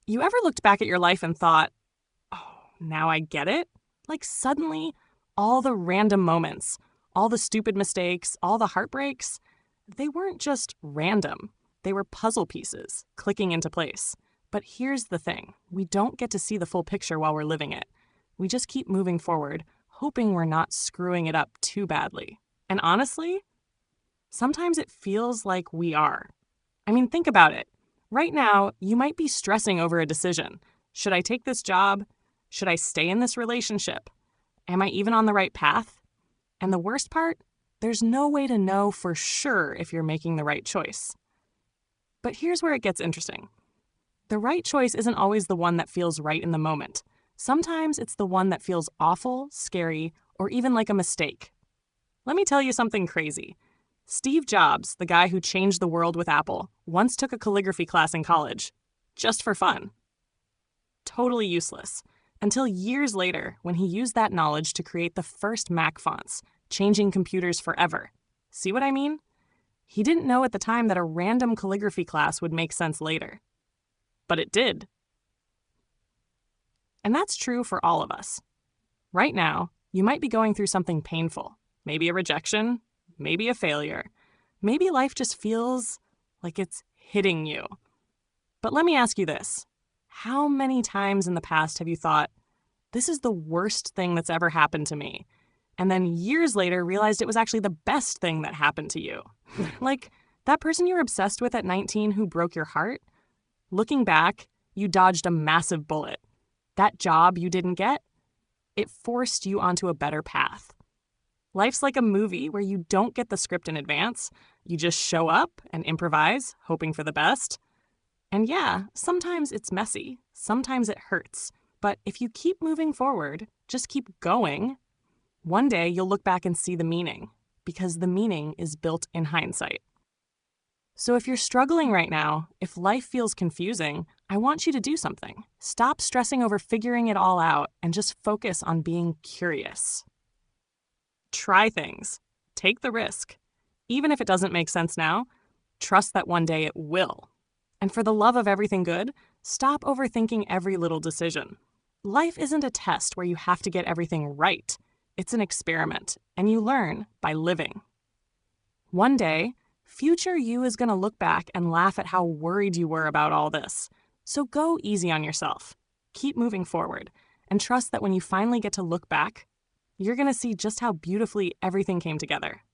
You ever looked back at your life and thought, oh, now I get it? Like suddenly, all the random moments, all the stupid mistakes, all the heartbreaks, they weren't just random. They were puzzle pieces clicking into place. But here's the thing, we don't get to see the full picture while we're living it. We just keep moving forward, hoping we're not screwing it up too badly. And honestly, sometimes it feels like we are. I mean, think about it. Right now, you might be stressing over a decision. Should I take this job? Should I stay in this relationship? Am I even on the right path? And the worst part, there's no way to know for sure if you're making the right choice. But here's where it gets interesting. The right choice isn't always the one that feels right in the moment. Sometimes it's the one that feels awful, scary, or even like a mistake. Let me tell you something crazy. Steve Jobs, the guy who changed the world with Apple, once took a calligraphy class in college, just for fun. Totally useless. Until years later, when he used that knowledge to create the first Mac fonts, changing computers forever. See what I mean? He didn't know at the time that a random calligraphy class would make sense later. But it did. And that's true for all of us. Right now, you might be going through something painful. Maybe a rejection, maybe a failure. Maybe life just feels like it's hitting you. But let me ask you this. How many times in the past have you thought, this is the worst thing that's ever happened to me? And then years later realized it was actually the best thing that happened to you. Like that person you were obsessed with at 19 who broke your heart? Looking back, you dodged a massive bullet. That job you didn't get, it forced you onto a better path. Life's like a movie where you don't get the script in advance. You just show up and improvise, hoping for the best. And yeah, sometimes it's messy. Sometimes it hurts. But if you keep moving forward, just keep going, one day you'll look back and see the meaning, because the meaning is built in hindsight. So if you're struggling right now, if life feels confusing, I want you to do something. Stop stressing over figuring it all out and just focus on being curious. Try things. Take the risk. Even if it doesn't make sense now, trust that one day it will. And for the love of everything good, stop overthinking every little decision. Life isn't a test where you have to get everything right. It's an experiment, and you learn by living. One day, future you is going to look back and laugh at how worried you were about all this. So go easy on yourself. Keep moving forward, and trust that when you finally get to look back, you're going to see just how beautifully everything came together.